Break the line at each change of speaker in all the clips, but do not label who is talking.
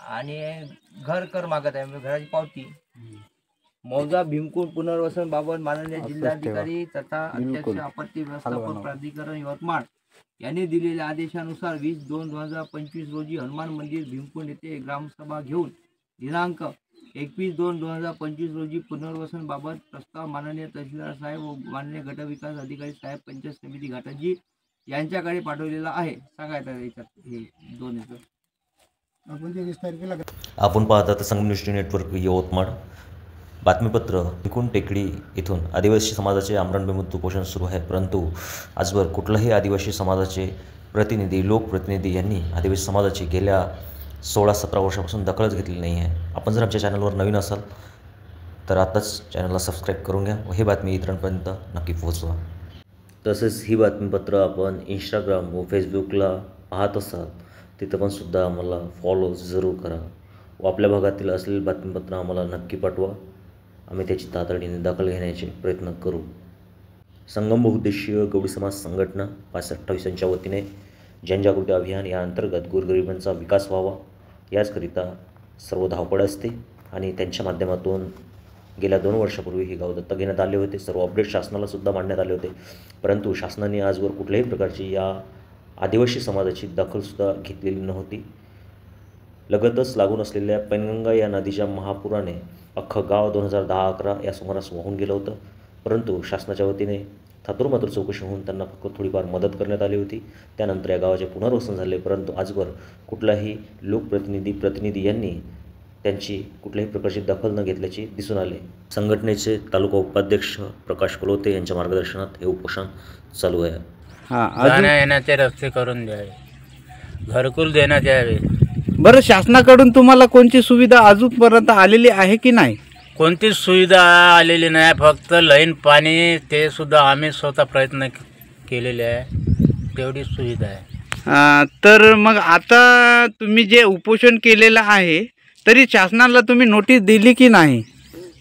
आणि घर कर मागत आहे, म्हणजे घराची पावती। मौजा भीमकुंड पुनर्वसन बाबत माननीय जिल्हाधिकारी तथा अध्यक्ष आपत्ती व्यवस्थापन प्राधिकरण यवतमाळ यांनी दिलेल्या आदेशानुसार 20/2/2025 रोजी हनुमान मंदिर भीमकुंड येथे ग्रामसभा घेऊन दिनांक 21/2/2025 रोजी पुनर्वसन बाबत प्रस्ताव माननीय तहसीलदार साहेब व माननीय गटविकास अधिकारी साहेब पंचायत समिती घाटंजी यांच्याकडे पाठवलेला आहे। सांगायचं याच्यात हे दोन
आपण पाहतात संगम नेटवर्क यवतमाळ बातमीपत्र। भीमकुंड टेकडी इथून आदिवासी समाजाचे आमरण बेमुदत उपोषण सुरू आहे, परंतु आजवर कुठलाही आदिवासी समाजाचे प्रतिनिधी लोकप्रतिनिधी यांनी आदिवासी समाजाची गेल्या 16-17 वर्षापासून दखलच घेतलेली नाही आहे। आपण जर आमच्या चॅनलवर नवीन असाल तर आताच चॅनलला सबस्क्राईब करून घ्या व ही बातमी इतरांपर्यंत नक्की पोहोचवा। तसेच ही बातमीपत्र आपण इंस्टाग्राम व फेसबुकला पाहत असाल तिथं पण सुद्धा आम्हाला फॉलो जरूर करा व आपल्या भागातील असलेली बातमीपत्र आम्हाला नक्की पाठवा, आम्ही त्याची तातडीने दखल घेण्याचे प्रयत्न करू। संगम बहुउद्देशीय गवळी समाज संघटना 528 यांच्या वतीने जनजागृती अभियान या अंतर्गत गोरगरिबांचा विकास व्हावा याचकरिता सर्व धावपळ असते आणि त्यांच्या माध्यमातून गेल्या 2 वर्षापूर्वी हे गाव दत्तक घेण्यात आले होते। सर्व अपडेट शासनाला सुद्धा मांडण्यात आले होते, परंतु शासनाने आजवर कुठल्याही प्रकारची या आदिवासी समाजाची दखलसुद्धा घेतलेली नव्हती। लगतच लागून असलेल्या पैनगंगा या नदीच्या महापुराने अख्खं गाव 2010-11 या सुमारास वाहून गेलं होतं, परंतु शासनाच्या वतीने थातुरमातुर चौकशी होऊन त्यांना फक्त थोडीफार मदत करण्यात आली होती। त्यानंतर या गावाचे पुनर्वसन झाले, परंतु आजवर कुठलाही प्रतिनिधी यांनी त्यांची कुठल्याही प्रकारची दखल न घेतल्याचे दिसून आले। संघटनेचे तालुका उपाध्यक्ष प्रकाश कोलोते यांच्या मार्गदर्शनात हे उपोषण चालू आहे।
जाण्या येण्याचे रस्ते करून द्यावे, घरकुल देण्यात यावे।
बरं, शासनाकडून तुम्हाला कोणती सुविधा अजूनपर्यंत आलेली आहे की नाही?
कोणतीच सुविधा आलेली नाही, फक्त लाईन पाणी ते सुद्धा आम्ही स्वतः प्रयत्न केलेले आहे, तेवढी सुविधा आहे।
तर मग आता तुम्ही जे उपोषण केलेलं आहे तरी शासनाला तुम्ही नोटीस दिली की नाही?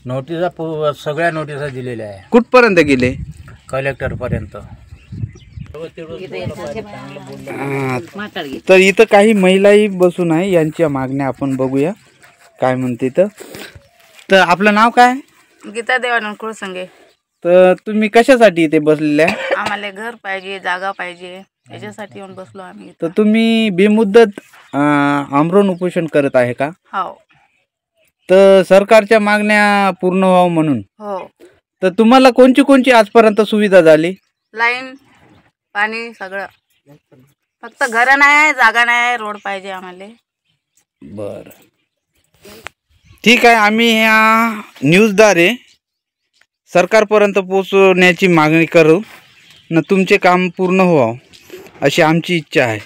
नोटिसा सगळ्या नोटिसा दिलेल्या आहे।
कुठपर्यंत गेले?
कलेक्टरपर्यंत।
तर इथं काही महिलाही बसून आहे, यांच्या मागण्या आपण बघूया काय म्हणते। तर आपलं नाव काय?
गीता देवानंद कुळसंगे।
तर तुम्ही कशासाठी इथे बसलेले आहे?
आम्हाला घर पाहिजे, जागा पाहिजे, याच्यासाठी येऊन बसलो आम्ही।
तर तुम्ही बेमुदत आमरण उपोषण करत आहे का?
हो।
तर सरकारच्या मागण्या पूर्ण व्हावं म्हणून?
हो।
तर तुम्हाला कोणची आजपर्यंत सुविधा झाली?
लाईन पाणी सगळं, फक्त घर नाही, जागा नाही, रोड पाहिजे आम्हाला।
बरं, ठीक आहे, आम्ही ह्या न्यूजद्वारे सरकारपर्यंत पोहोचवण्याची मागणी करू न तुमचे काम पूर्ण व्हावं अशी आमची इच्छा आहे।